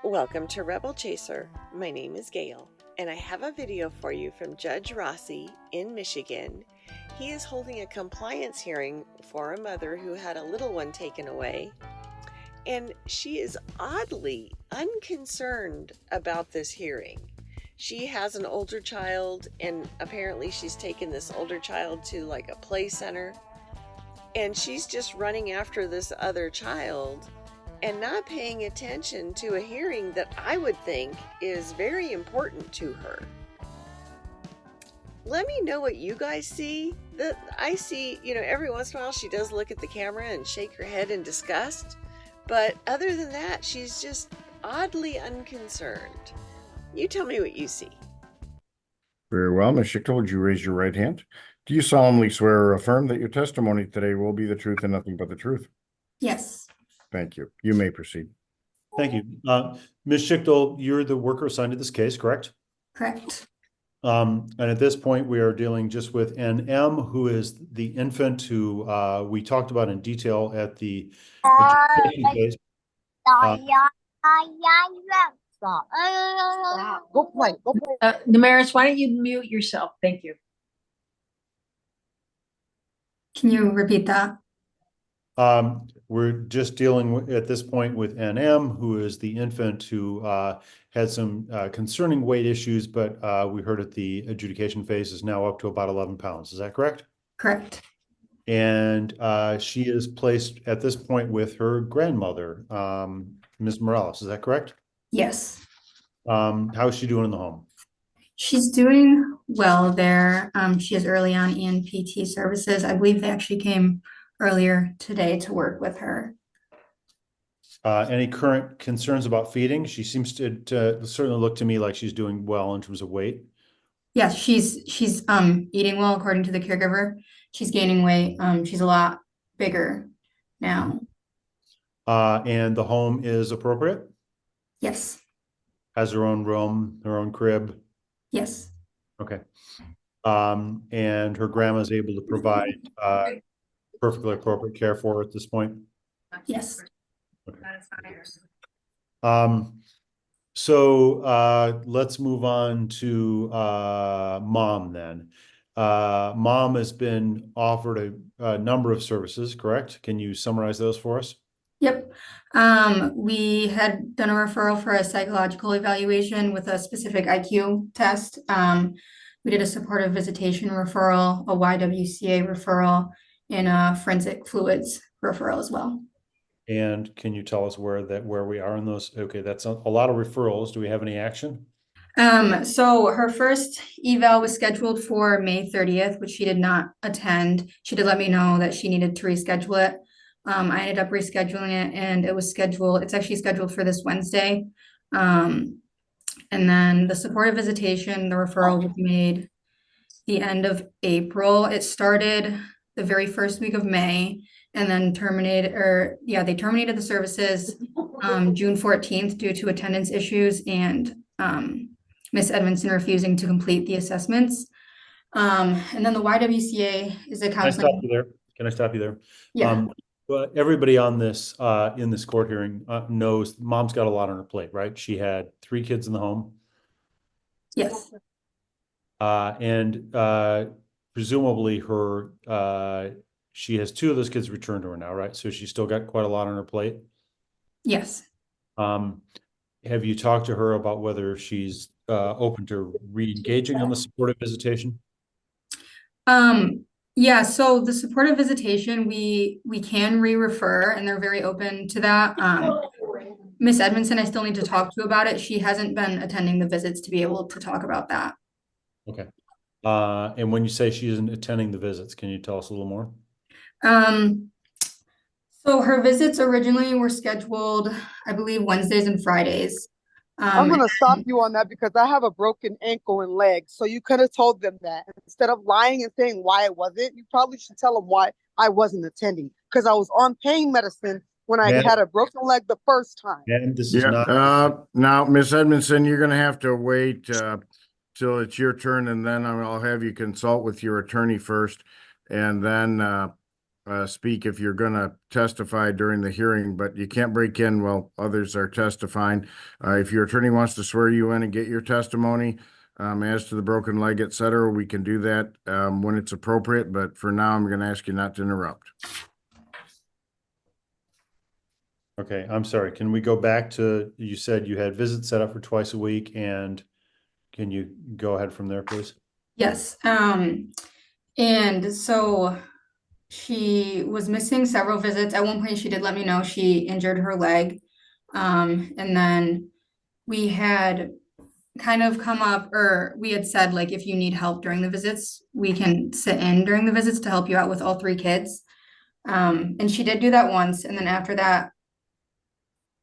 Welcome to Rebel Chaser. My name is Gail, and I have a video for you from Judge Rossi in Michigan. He is holding a compliance hearing for a mother who had a little one taken away, and she is oddly unconcerned about this hearing. She has an older child, and apparently she's taken this older child to like a play center, and she's just running after this other child and not paying attention to a hearing that I would think is very important to her. Let me know what you guys see. I see, every once in a while she does look at the camera and shake her head in disgust, but other than that, she's just oddly unconcerned. You tell me what you see. Very well. Ms. Schichtel, would you raise your right hand? Do you solemnly swear or affirm that your testimony today will be the truth and nothing but the truth? Yes. Thank you. You may proceed. Thank you. Ms. Schichtel, you're the worker assigned to this case, correct? Correct. And at this point, we are dealing just with NM, who is the infant who we talked about in detail at the education case. Go play. Damaris, why don't you mute yourself? Thank you. Can you repeat that? We're just dealing at this point with NM, who is the infant who had some concerning weight issues, but we heard at the adjudication phase is now up to about 11 pounds. Is that correct? Correct. And she is placed at this point with her grandmother, Ms. Morales. Is that correct? Yes. How is she doing in the home? She's doing well there. She has early on ENPT services. I believe they actually came earlier today to work with her. Any current concerns about feeding? She seems to certainly look to me like she's doing well in terms of weight. Yes, she's eating well according to the caregiver. She's gaining weight. She's a lot bigger now. And the home is appropriate? Yes. Has her own room, her own crib? Yes. Okay. And her grandma is able to provide perfectly appropriate care for her at this point? Yes. Okay. So let's move on to mom then. Mom has been offered a number of services, correct? Can you summarize those for us? Yep. We had done a referral for a psychological evaluation with a specific IQ test. We did a supportive visitation referral, a YWCA referral, and a forensic fluids referral as well. And can you tell us where we are in those? Okay, that's a lot of referrals. Do we have any action? So her first eval was scheduled for May 30th, which she did not attend. She did let me know that she needed to reschedule it. I ended up rescheduling it, and it's actually scheduled for this Wednesday. And then the supportive visitation, the referral was made the end of April. It started the very first week of May and then they terminated the services June 14th due to attendance issues and Miss Edmondson refusing to complete the assessments. And then the YWCA is a counseling. Can I stop you there? Yeah. But everybody on this in this court hearing knows mom's got a lot on her plate, right? She had 3 kids in the home. Yes. And presumably she has 2 of those kids returned to her now, right? So she's still got quite a lot on her plate. Yes. Have you talked to her about whether she's open to re-engaging on the supportive visitation? Yeah, so the supportive visitation, we can re-refer, and they're very open to that. Miss Edmondson, I still need to talk to about it. She hasn't been attending the visits to be able to talk about that. Okay. And when you say she isn't attending the visits, can you tell us a little more? So her visits originally were scheduled, I believe, Wednesdays and Fridays. I'm going to stop you on that because I have a broken ankle and leg. So you could have told them that. Instead of lying and saying why it wasn't, you probably should tell them why I wasn't attending. Because I was on pain medicine when I had a broken leg the first time. And this is not... Now, Ms. Edmondson, you're going to have to wait till it's your turn, and then I'll have you consult with your attorney first, and then speak if you're going to testify during the hearing, but you can't break in while others are testifying. If your attorney wants to swear you in and get your testimony as to the broken leg, et cetera, we can do that when it's appropriate. But for now, I'm going to ask you not to interrupt. Okay, I'm sorry. Can we go back to, you said you had visits set up for twice a week, and can you go ahead from there, please? Yes. And so she was missing several visits. At one point, she did let me know she injured her leg. And then we had kind of come up, or we had said, like, if you need help during the visits, we can sit in during the visits to help you out with all 3 kids. And she did do that once. And then after that,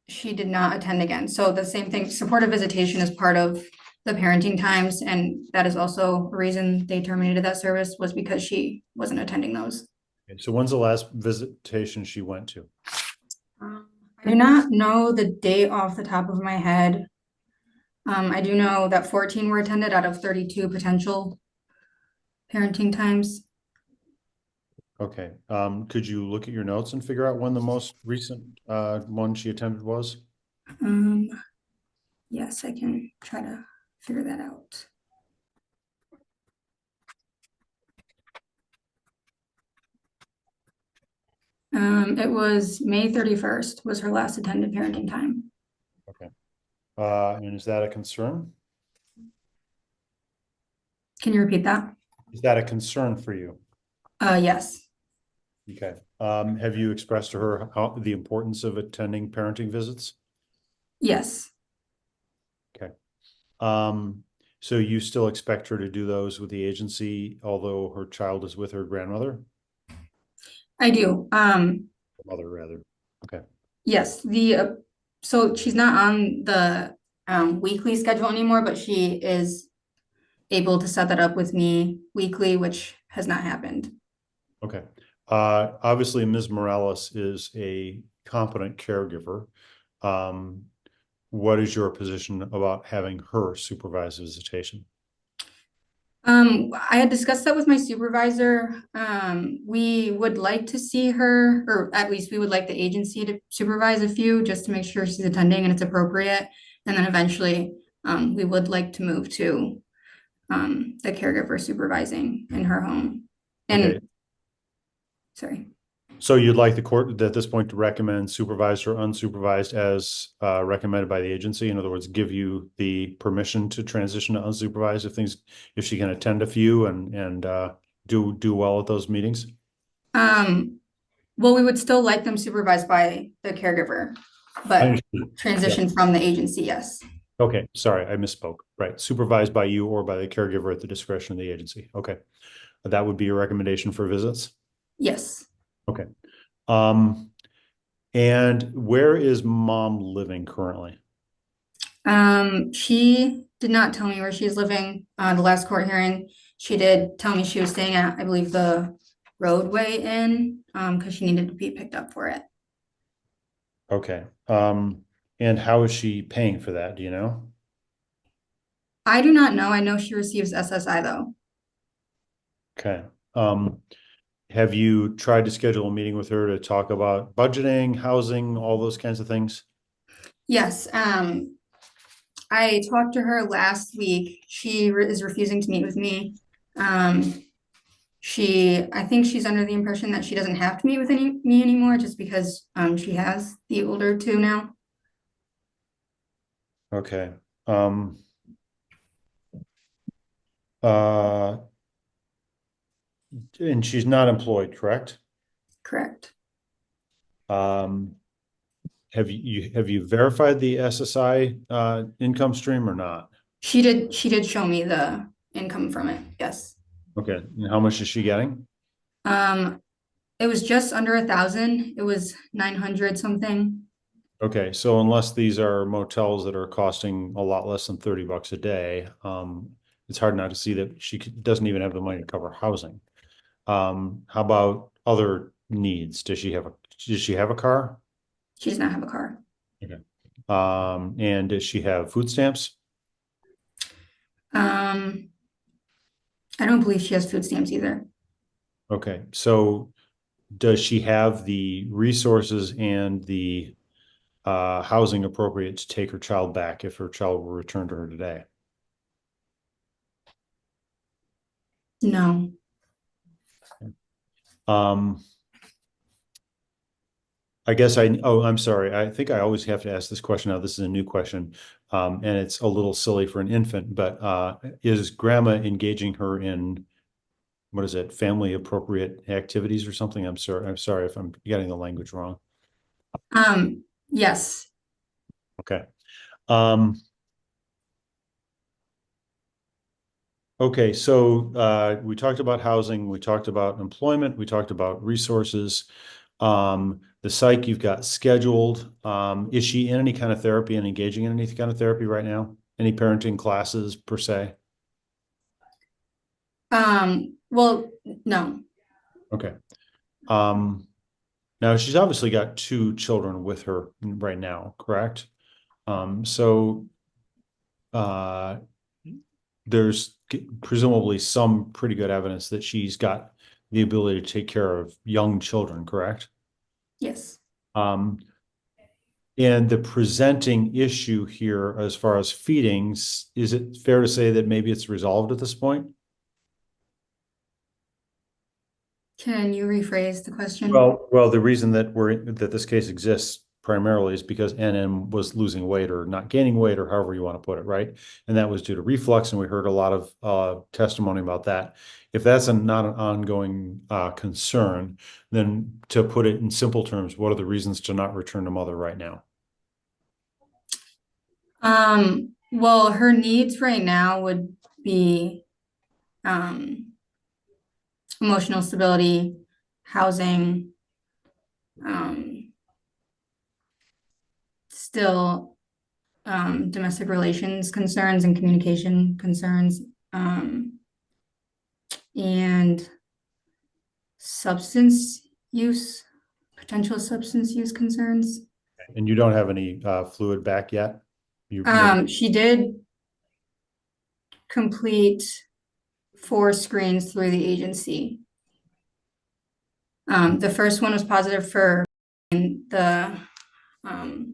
she did not attend again. So the same thing, supportive visitation is part of the parenting times. And that is also a reason they terminated that service, was because she wasn't attending those. Okay, so when's the last visitation she went to? I do not know the date off the top of my head. I do know that 14 were attended out of 32 potential parenting times. Okay, could you look at your notes and figure out when the most recent one she attended was? Yes, I can try to figure that out. It was May 31st was her last attended parenting time. Okay. And is that a concern? Can you repeat that? Is that a concern for you? Yes. Okay. Have you expressed to her the importance of attending parenting visits? Yes. Okay. So you still expect her to do those with the agency, although her child is with her grandmother? I do. Mother, rather. Okay. Yes. So she's not on the weekly schedule anymore, but she is able to set that up with me weekly, which has not happened. Okay. Obviously, Ms. Morales is a competent caregiver. What is your position about having her supervise visitation? I had discussed that with my supervisor. We would like to see her, or at least we would like the agency to supervise a few just to make sure she's attending and it's appropriate. And then eventually, we would like to move to the caregiver supervising in her home. And Okay. sorry. So you'd like the court at this point to recommend supervised or unsupervised as recommended by the agency? In other words, give you the permission to transition to unsupervised if she can attend a few and do well at those meetings? Well, we would still like them supervised by the caregiver, but transition from the agency, yes. Okay, sorry, I misspoke. Right, supervised by you or by the caregiver at the discretion of the agency. Okay, that would be your recommendation for visits? Yes. Okay. And where is mom living currently? She did not tell me where she's living. The last court hearing, she did tell me she was staying at, I believe, the Roadway Inn, because she needed to be picked up for it. Okay. And how is she paying for that? Do you know? I do not know. I know she receives SSI though. Okay. Have you tried to schedule a meeting with her to talk about budgeting, housing, all those kinds of things? Yes. I talked to her last week. She is refusing to meet with me. I think she's under the impression that she doesn't have to meet with me anymore just because she has the older 2 now. Okay. And she's not employed, correct? Correct. Have you verified the SSI income stream or not? She did show me the income from it. Yes. Okay. And how much is she getting? It was just under 1,000. It was 900 something. Okay. So unless these are motels that are costing a lot less than $30 a day, it's hard not to see that she doesn't even have the money to cover housing. How about other needs? Does she have a car? She does not have a car. Okay. And does she have food stamps? I don't believe she has food stamps either. Okay. So does she have the resources and the housing appropriate to take her child back if her child were returned to her today? No. I guess I'm sorry. I think I always have to ask this question now. This is a new question. And it's a little silly for an infant, but is grandma engaging her in, what is it, family appropriate activities or something? I'm sorry if I'm getting the language wrong. Yes. Okay. Okay, so we talked about housing, we talked about employment, we talked about resources. The psych you've got scheduled. Is she in any kind of therapy and engaging in any kind of therapy right now? Any parenting classes per se? Well, no. Okay. Now she's obviously got 2 children with her right now, correct? So there's presumably some pretty good evidence that she's got the ability to take care of young children, correct? Yes. And the presenting issue here, as far as feedings, is it fair to say that maybe it's resolved at this point? Can you rephrase the question? Well, the reason that this case exists primarily is because NM was losing weight or not gaining weight, or however you want to put it, right? And that was due to reflux, and we heard a lot of testimony about that. If that's not an ongoing concern, then to put it in simple terms, what are the reasons to not return to mother right now? Well, her needs right now would be emotional stability, housing, still domestic relations concerns and communication concerns, and substance use, potential substance use concerns. And you don't have any fluid back yet? She did complete 4 screens through the agency. The first one was positive for, and the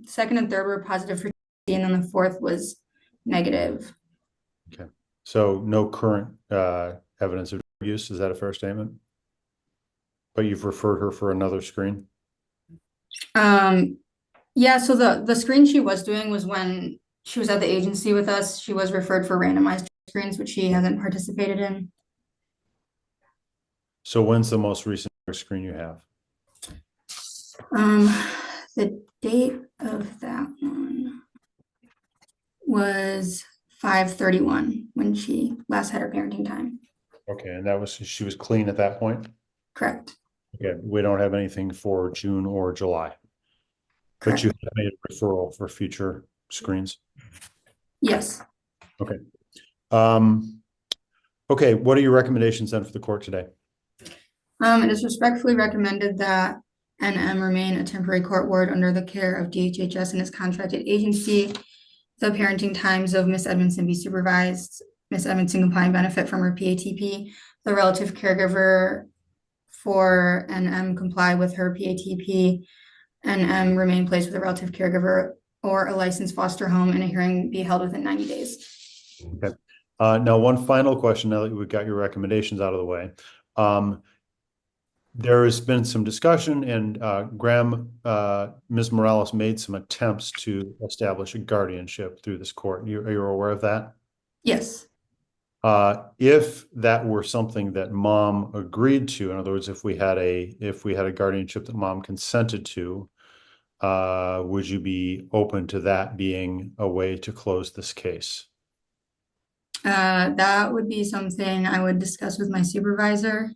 second and third were positive for, and then the fourth was negative. Okay, so no current evidence of drug use. Is that a fair statement? But you've referred her for another screen? Yeah, so the screen she was doing was when she was at the agency with us. She was referred for randomized screens, which she hasn't participated in. So when's the most recent screen you have? The date of that one was 5/31 when she last had her parenting time. Okay, and she was clean at that point? Correct. Okay, we don't have anything for June or July. Correct. But you have made a referral for future screens? Yes. Okay. Okay, what are your recommendations then for the court today? It is respectfully recommended that NM remain a temporary court ward under the care of DHS and its contracted agency. The parenting times of Miss Edmondson be supervised. Miss Edmondson comply and benefit from her PATP. The relative caregiver for NM comply with her PATP. NM remain placed with a relative caregiver or a licensed foster home, and a hearing be held within 90 days. Okay. Now, one final question now that we've got your recommendations out of the way. There has been some discussion, and Ms. Morales made some attempts to establish a guardianship through this court. Are you aware of that? Yes. If that were something that mom agreed to, in other words, if we had a guardianship that mom consented to, would you be open to that being a way to close this case? That would be something I would discuss with my supervisor.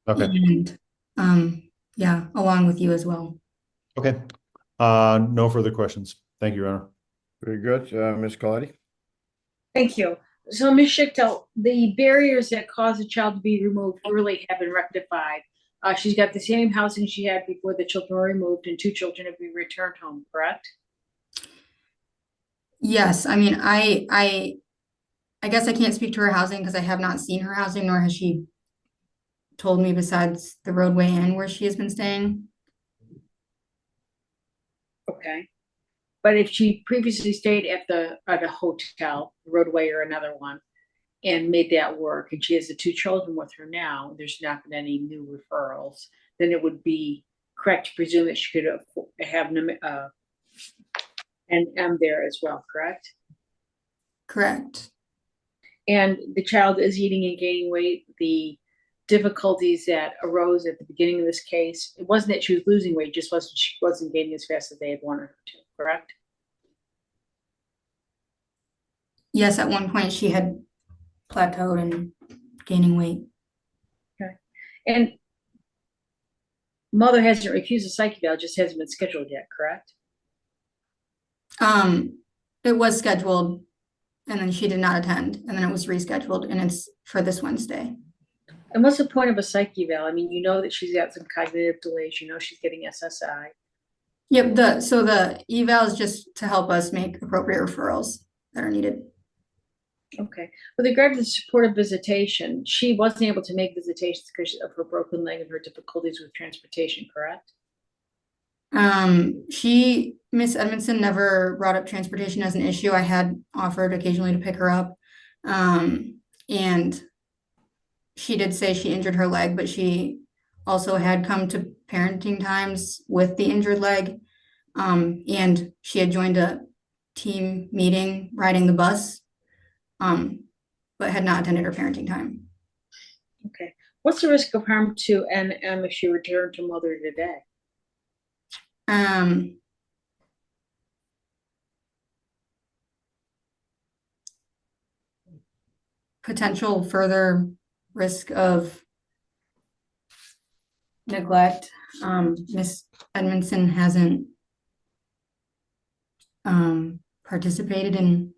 Okay. And yeah, along with you as well. Okay. No further questions. Thank you, Your Honor. Very good. Ms. Colletti? Thank you. So, Ms. Schichtel, the barriers that cause a child to be removed early have been rectified. She's got the same housing she had before the children were removed, and 2 children have been returned home, correct? Yes, I mean, I guess I can't speak to her housing because I have not seen her housing, nor has she told me besides the roadway inn where she has been staying. Okay. But if she previously stayed at a hotel, roadway or another one, and made that work, and she has the 2 children with her now, there's not been any new referrals, then it would be correct to presume that she could have an M there as well, correct? Correct. And the child is eating and gaining weight. The difficulties that arose at the beginning of this case, it wasn't that she was losing weight, just she wasn't gaining as fast as they had wanted her to, correct? Yes, at one point she had plateaued and gaining weight. Okay. And mother hasn't refused a psych eval, just hasn't been scheduled yet, correct? It was scheduled and then she did not attend, and then it was rescheduled, and it's for this Wednesday. And what's the point of a psych eval? I mean, you know that she's got some cognitive delays, you know she's getting SSI. Yep, so the eval is just to help us make appropriate referrals that are needed. Okay. With regard to the supportive visitation, she wasn't able to make visitations because of her broken leg and her difficulties with transportation, correct? Miss Edmondson never brought up transportation as an issue. I had offered occasionally to pick her up. And she did say she injured her leg, but she also had come to parenting times with the injured leg. And she had joined a team meeting riding the bus, but had not attended her parenting time. Okay. What's the risk of harm to NM if she returned to mother today? Potential further risk of neglect. Miss Edmondson hasn't participated in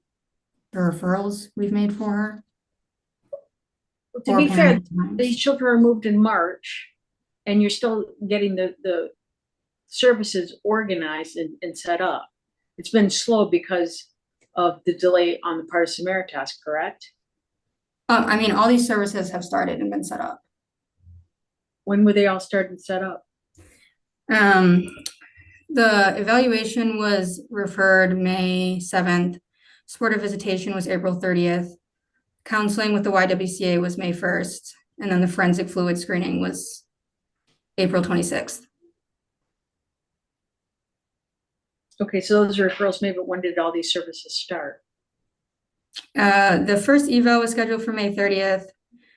the referrals we've made for her. To be fair, these children were moved in March, and you're still getting the services organized and set up. It's been slow because of the delay on the part of Samaritas, correct? I mean, all these services have started and been set up. When were they all started and set up? The evaluation was referred May 7th. Supportive visitation was April 30th. Counseling with the YWCA was May 1st. And then the forensic fluid screening was April 26th. Okay, so those are referrals made, but when did all these services start? The first eval was scheduled for May 30th.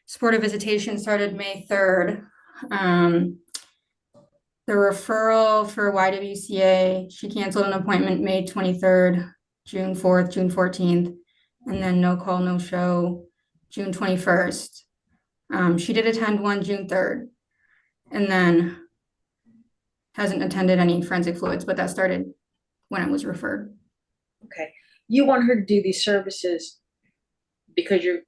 Supportive visitation started May 3rd. The referral for YWCA, she canceled an appointment May 23rd, June 4th, June 14th, and then no call, no show, June 21st. She did attend one June 3rd, and then hasn't attended any forensic fluids, but that started when it was referred. Okay. You want her to do these services because you're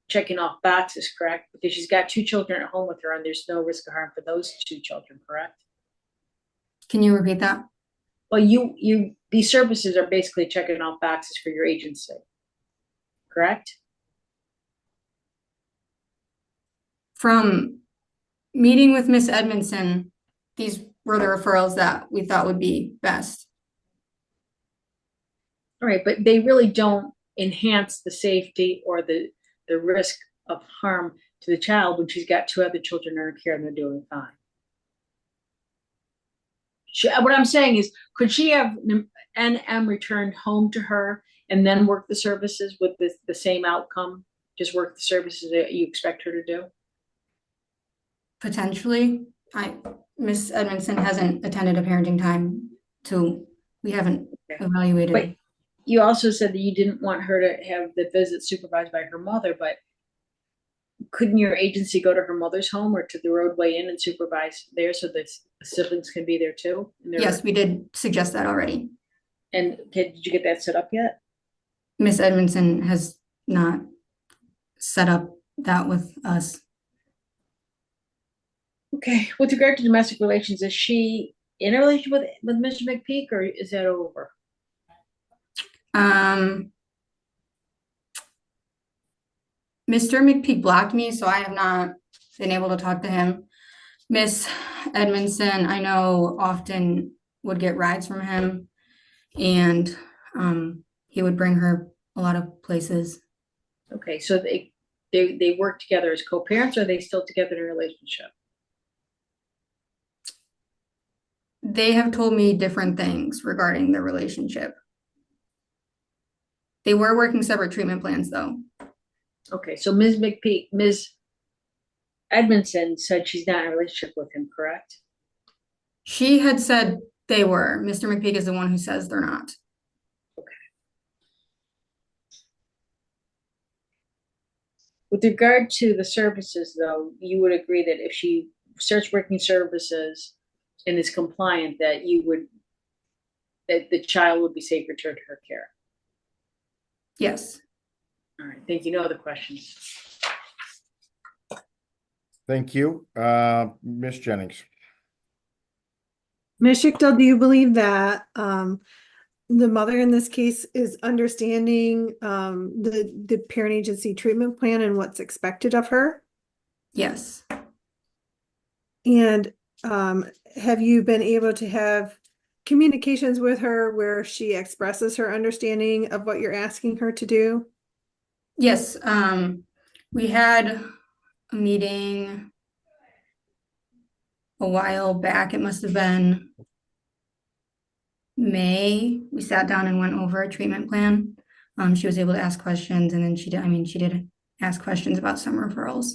checking off boxes, correct? Because she's got 2 children at home with her and there's no risk of harm for those 2 children, correct? Can you repeat that? Well, these services are basically checking off boxes for your agency, correct? From meeting with Miss Edmondson, these were the referrals that we thought would be best. All right, but they really don't enhance the safety or the risk of harm to the child when she's got 2 other children in her care and they're doing fine. What I'm saying is, could she have NM returned home to her and then work the services with the same outcome? Just work the services that you expect her to do? Potentially. Miss Edmondson hasn't attended a parenting time, so we haven't evaluated. But you also said that you didn't want her to have the visit supervised by her mother, but couldn't your agency go to her mother's home or to the roadway inn and supervise there so the siblings can be there too? Yes, we did suggest that already. And did you get that set up yet? Miss Edmondson has not set up that with us. Okay. With regard to domestic relations, is she in a relationship with Mr. McPeak, or is that over? Mr. McPeak blocked me, so I have not been able to talk to him. Miss Edmondson, I know often would get rides from him, and he would bring her a lot of places. Okay, so they work together as co-parents, or are they still together in a relationship? They have told me different things regarding their relationship. They were working separate treatment plans, though. Okay, so Ms. Edmondson said she's not in a relationship with him, correct? She had said they were. Mr. McPeak is the one who says they're not. Okay. With regard to the services, though, you would agree that if she starts working services and is compliant, that the child would be safe returned to her care? Yes. All right, thank you. No other questions. Thank you. Ms. Jennings. Ms. Schichtel, do you believe that the mother in this case is understanding the parent agency treatment plan and what's expected of her? Yes. And have you been able to have communications with her where she expresses her understanding of what you're asking her to do? Yes. We had a meeting a while back. It must have been May. We sat down and went over a treatment plan. She was able to ask questions, and then she did ask questions about some referrals.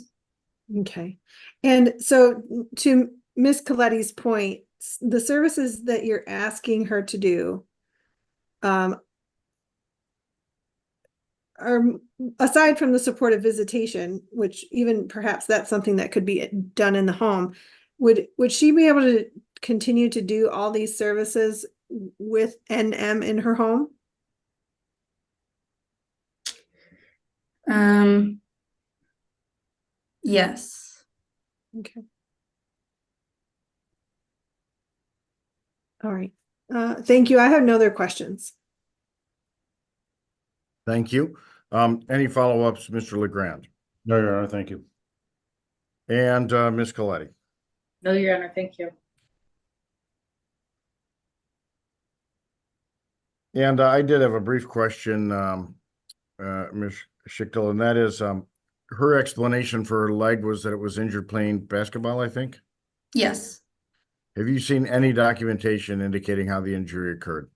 Okay. And so to Ms. Coletti's point, the services that you're asking her to do are, aside from the supportive visitation, which even perhaps that's something that could be done in the home, would she be able to continue to do all these services with NM in her home? Yes. Okay. All right. Thank you. I have no other questions. Thank you. Any follow-ups, Mr. LeGrand? No, Your Honor, thank you. And Ms. Coletti? No, Your Honor, thank you. And I did have a brief question, Ms. Schichtel, and that is her explanation for her leg was that it was injured playing basketball, I think? Yes. Have you seen any documentation indicating how the injury occurred?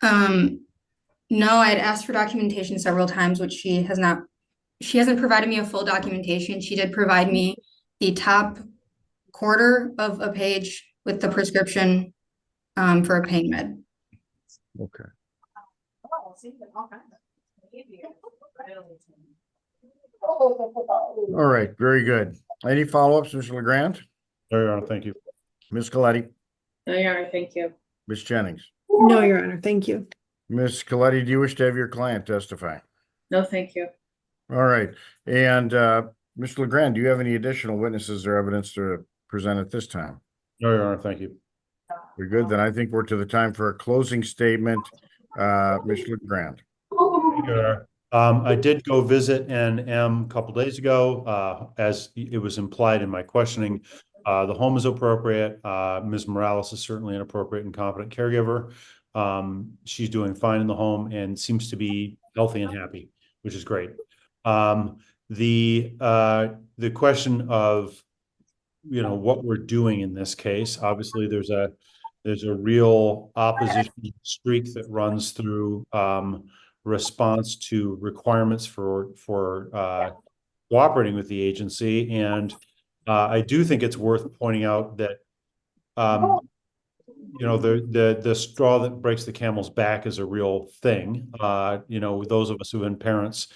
No, I had asked for documentation several times, which she hasn't provided me a full documentation. She did provide me the top quarter of a page with the prescription for a pain med. Okay. All right, very good. Any follow-ups, Mr. LeGrand? No, Your Honor, thank you. Ms. Coletti? No, Your Honor, thank you. Ms. Jennings? No, Your Honor. Thank you. Ms. Coletti, do you wish to have your client testify? No, thank you. All right. And Mr. LeGrand, do you have any additional witnesses or evidence to present at this time? No, Your Honor, thank you. We're good. Then I think we're to the time for a closing statement. Mr. LeGrand. I did go visit NM a couple days ago. As it was implied in my questioning, the home is appropriate. Ms. Morales is certainly an appropriate and competent caregiver. She's doing fine in the home and seems to be healthy and happy, which is great. The question of, what we're doing in this case, obviously there's a real opposition streak that runs through response to requirements for cooperating with the agency. And I do think it's worth pointing out that the straw that breaks the camel's back is a real thing. Those of us who've been parents,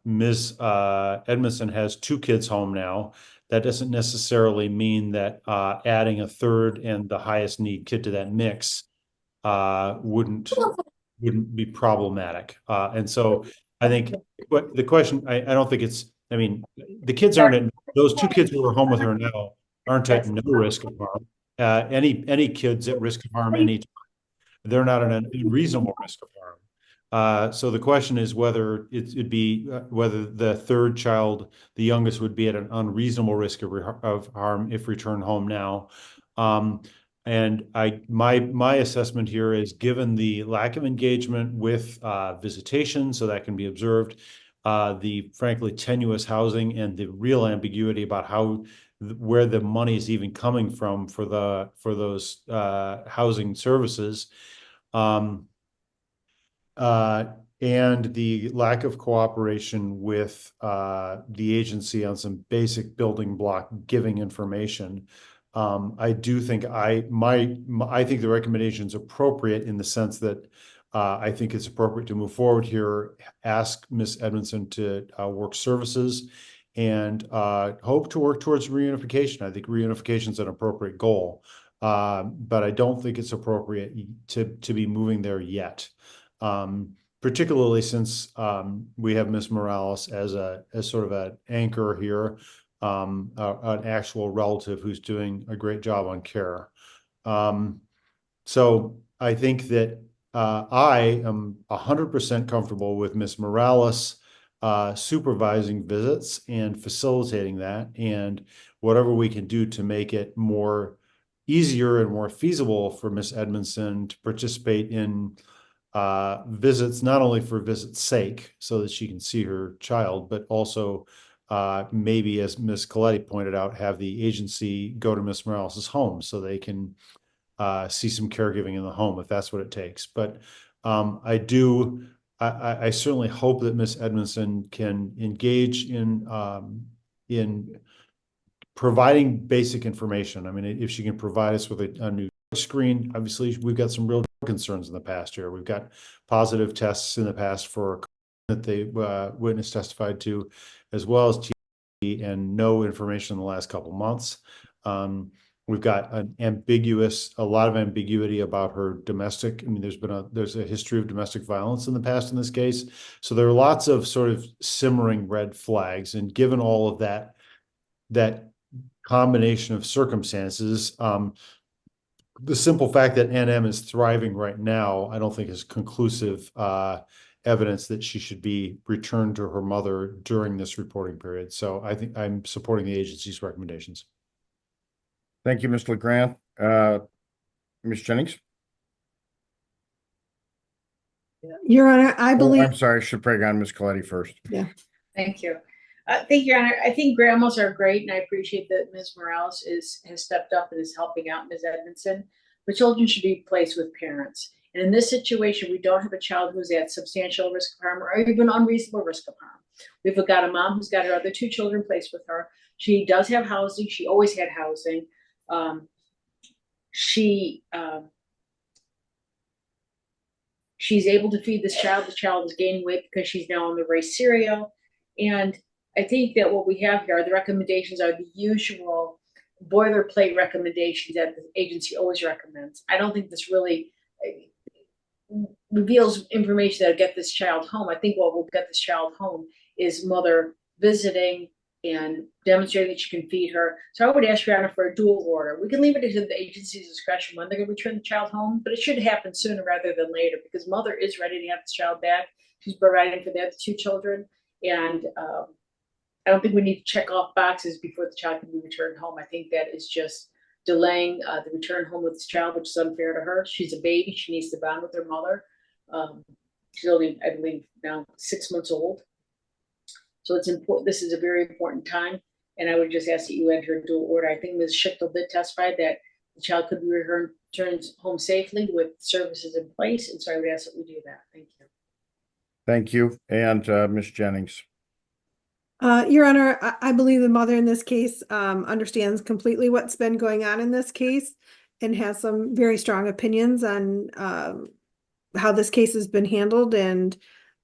Ms. Edmondson has 2 kids home now. That doesn't necessarily mean that adding a third and the highest need kid to that mix wouldn't be problematic. And so I think the question, I don't think the kids aren't, those 2 kids who are home with her now aren't at no risk of harm. Any kids at risk of harm anytime. They're not at an unreasonable risk of harm. So the question is whether it'd be whether the third child, the youngest, would be at an unreasonable risk of harm if returned home now. And my assessment here is, given the lack of engagement with visitation, so that can be observed, the frankly tenuous housing, and the real ambiguity about where the money is even coming from for those housing services. And the lack of cooperation with the agency on some basic building block giving information. I do think I think the recommendation is appropriate, in the sense that I think it's appropriate to move forward here, ask Ms. Edmondson to work services, and hope to work towards reunification. I think reunification is an appropriate goal, but I don't think it's appropriate to be moving there yet. Particularly since we have Ms. Morales as sort of an anchor here, an actual relative who's doing a great job on care. So I think that I am 100% comfortable with Ms. Morales supervising visits and facilitating that, and whatever we can do to make it more easier and more feasible for Ms. Edmondson to participate in visits, not only for visit's sake, so that she can see her child, but also maybe, as Ms. Coletti pointed out, have the agency go to Ms. Morales' home so they can see some caregiving in the home, if that's what it takes. But I certainly hope that Ms. Edmondson can engage in providing basic information. I mean, if she can provide us with a new screen. Obviously, we've got some real concerns in the past year. We've got positive tests in the past for that the witness testified to, as well as TB, and no information in the last couple of months. We've got a lot of ambiguity about her domestic. I mean, there's a history of domestic violence in the past in this case. So there are lots of sort of simmering red flags. And given all of that combination of circumstances, the simple fact that NM is thriving right now, I don't think is conclusive evidence that she should be returned to her mother during this reporting period. So I think I'm supporting the agency's recommendations. Thank you, Mr. LeGrand. Ms. Jennings? Your Honor, I believe. I'm sorry, I should pray on Ms. Coletti first. Yeah. Thank you. Thank you, Your Honor. I think grandmas are great, and I appreciate that Ms. Morales has stepped up and is helping out Ms. Edmondson. But children should be placed with parents. And in this situation, we don't have a child who's at substantial risk of harm or even unreasonable risk of harm. We've got a mom who's got her other two children placed with her. She does have housing. She always had housing. She's able to feed this child. The child is gaining weight because she's now on the race cereal. And I think that what we have here are the recommendations are the usual boilerplate recommendations that the agency always recommends. I don't think this really reveals information that'll get this child home. I think what will get this child home is mother visiting and demonstrating that she can feed her. So I would ask Your Honor for a dual order. We can leave it to the agency's discretion when they're going to return the child home, but it should happen sooner rather than later, because mother is ready to have this child back. She's providing for the other two children. And I don't think we need to check off boxes before the child can be returned home. I think that is just delaying the return home with this child, which is unfair to her. She's a baby. She needs to bond with her mother. She's only, I believe, now 6 months old. So it's important. This is a very important time. And I would just ask that you enter a dual order. I think Ms. Schichtel did testify that the child could be returned home safely with services in place. And so I would ask that we do that. Thank you. Thank you. And Ms. Jennings. Your Honor, I believe the mother in this case understands completely what's been going on in this case and has some very strong opinions on how this case has been handled, and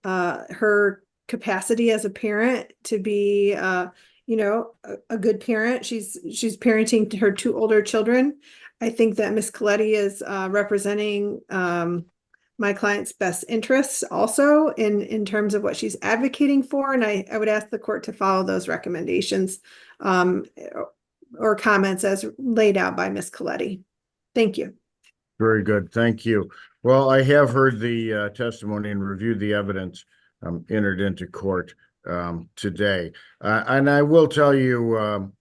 her capacity as a parent to be, a good parent. She's parenting her two older children. I think that Ms. Coletti is representing my client's best interests also in terms of what she's advocating for. And I would ask the court to follow those recommendations or comments as laid out by Ms. Coletti. Thank you. Very good. Thank you. Well, I have heard the testimony and reviewed the evidence entered into court today. And I will tell you,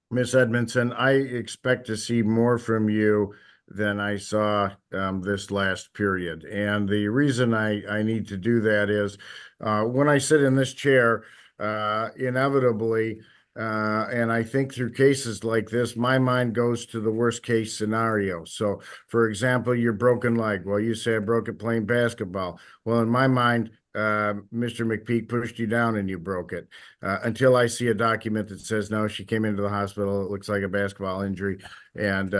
Ms. Edmondson, I expect to see more from you than I saw this last period. And the reason I need to do that is when I sit in this chair, inevitably, and I think through cases like this, my mind goes to the worst case scenario. So, for example, your broken leg. Well, you say I broke it playing basketball. Well, in my mind, Mr. McPeak pushed you down and you broke it. Until I see a document that says, no, she came into the hospital, it looks like a basketball injury, and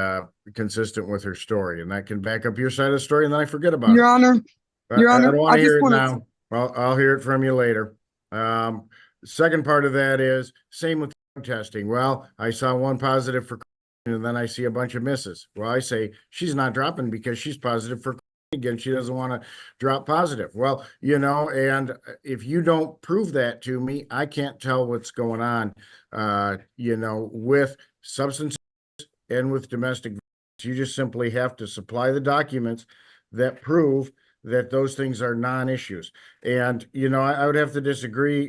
consistent with her story. And that can back up your side of the story, and then I forget about Your it. Honor, Your I Honor, don't want I to just hear it wanted now. I'll hear it from you later. Second part of that is same with testing. Well, I saw one positive for, and then I see a bunch of misses. Well, I say she's not dropping because she's positive for again. She doesn't want to drop positive. Well, you know, and if you don't prove that to me, I can't tell what's going on, you know, with substance and with domestic violence. You just simply have to supply the documents that prove that those things are non-issues. And, you know, I would have to disagree,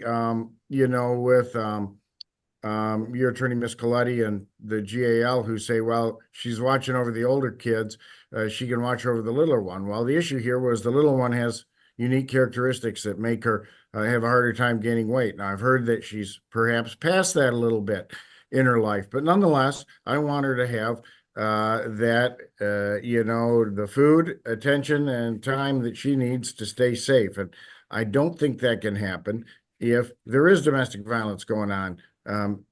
you know, with your attorney, Ms. Coletti, and the GAL, who say, well, she's watching over the older kids. She can watch over the littler one. Well, the issue here was the little one has unique characteristics that make her have a harder time gaining weight. Now, I've heard that she's perhaps past that a little bit in her life, but nonetheless, I want her to have you know, the food, attention, and time that she needs to stay safe. And I don't think that can happen if there is domestic violence going on.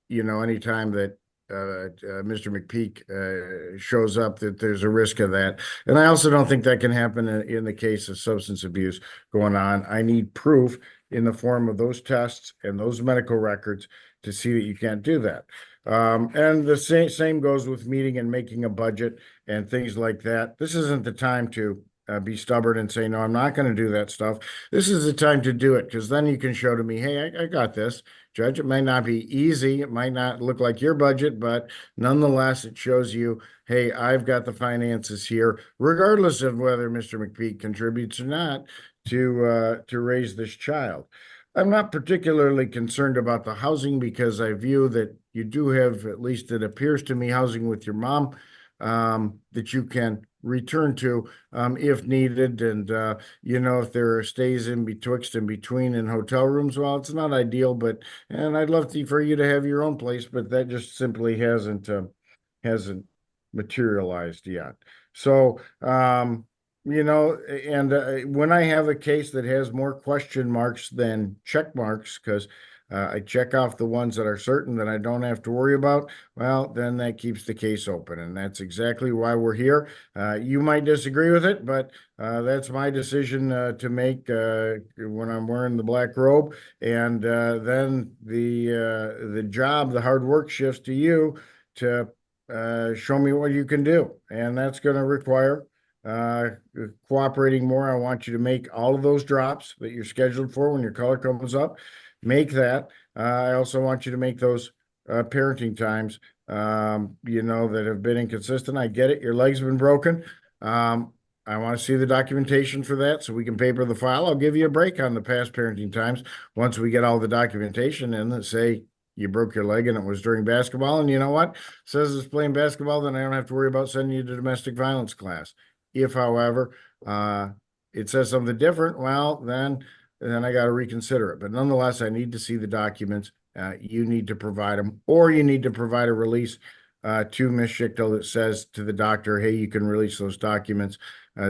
You know, anytime that Mr. McPeak shows up, that there's a risk of that. And I also don't think that can happen in the case of substance abuse going on. I need proof in the form of those tests and those medical records to see that you can't do that. And the same goes with meeting and making a budget and things like that. This isn't the time to be stubborn and say, no, I'm not going to do that stuff. This is the time to do it, because then you can show to me, hey, I got this. Judge, it might not be easy. It might not look like your budget, but nonetheless, it shows you, hey, I've got the finances here, regardless of whether Mr. McPeak contributes or not, to raise this child. I'm not particularly concerned about the housing because I view that you do have, at least it appears to me, housing with your mom that you can return to if needed. And, you know, if there are stays in betwixt and between in hotel rooms, well, it's not ideal, but, and I'd love for you to have your own place, but that just simply hasn't materialized yet. So, you know, and when I have a case that has more question marks than check marks, because I check off the ones that are certain that I don't have to worry about, well, then that keeps the case open. And that's exactly why we're here. You might disagree with it, but that's my decision to make when I'm wearing the black robe. And then the job, the hard work shifts to you to show me what you can do. And that's going to require cooperating more. I want you to make all of those drops that you're scheduled for when your color comes up. Make that. I also want you to make those parenting times, you know, that have been inconsistent. I get it. Your leg's been broken. I want to see the documentation for that so we can paper the file. I'll give you a break on the past parenting times once we get all the documentation in that say you broke your leg and it was during basketball. And you know what? It says it's playing basketball, then I don't have to worry about sending you to domestic violence class. If, however, it says something different, well, then I got to reconsider it. But nonetheless, I need to see the documents. You need to provide them, or you need to provide a release to Ms. Schichtel that says to the doctor, hey, you can release those documents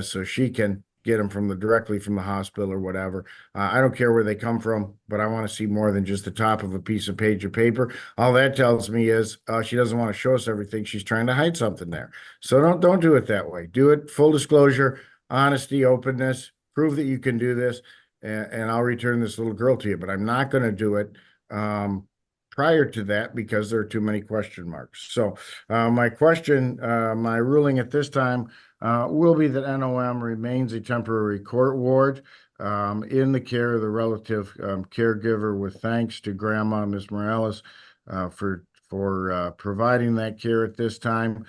so she can get them directly from the hospital or whatever. I don't care where they come from, but I want to see more than just the top of a page of paper. All that tells me is she doesn't want to show us everything. She's trying to hide something there. So don't do it that way. Do it full disclosure, honesty, openness, prove that you can do this, and I'll return this little girl to you. But I'm not going to do it prior to that because there are too many question marks. So my ruling at this time will be that NOM remains a temporary court ward in the care of the relative caregiver, with thanks to Grandma, Ms. Morales, for providing that care at this time.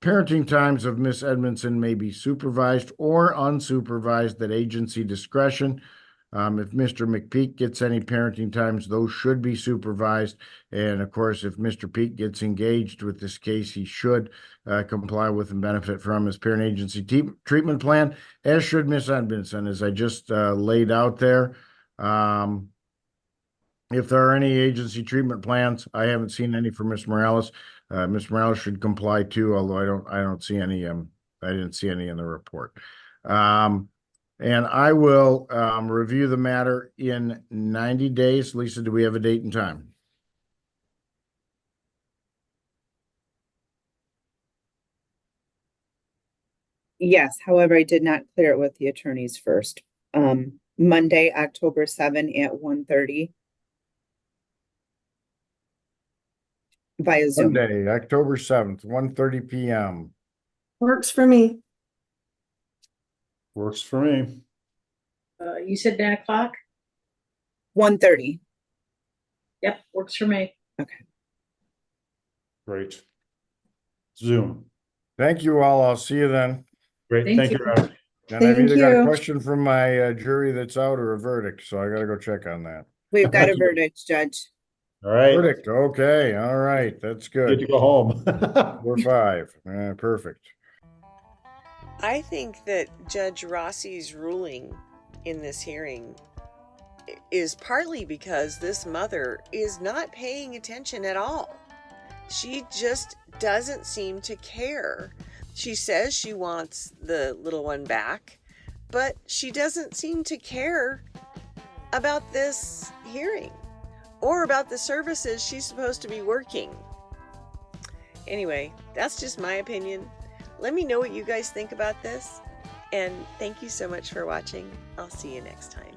Parenting times of Miss Edmondson may be supervised or unsupervised at agency discretion. If Mr. McPeak gets any parenting times, those should be supervised. And of course, if Mr. Peak gets engaged with this case, he should comply with and benefit from his parent agency treatment plan, as should Miss Edmondson, as I just laid out there. If there are any agency treatment plans, I haven't seen any for Miss Morales. Miss Morales should comply too, although I don't see any. I didn't see any in the report. And I will review the matter in 90 days. Lisa, do we have a date and time? Yes, however, I did not clear it with the attorneys first. Monday, October 7 at 1:30 via Zoom. Monday, October 7th, 1:30 p.m. Works for me. Works for me. You said 9 o'clock? 1:30. Yep, works for me. Okay. Great. Zoom. Thank you all. I'll see you then. Great. Thank Thank you, you. Rob. And I've Thank either got a you. question from my jury that's out or a verdict, so I got to go check on that. We've got a verdict, Judge. All right. Verdict. Okay. All right. That's Good to good. go home. 4-5. Perfect. I think that Judge Rossi's ruling in this hearing is partly because this mother is not paying attention at all. She just doesn't seem to care. She says she wants the little one back, but she doesn't seem to care about this hearing or about the services she's supposed to be working. Anyway, that's just my opinion. Let me know what you guys think about this, and thank you so much for watching. I'll see you next time.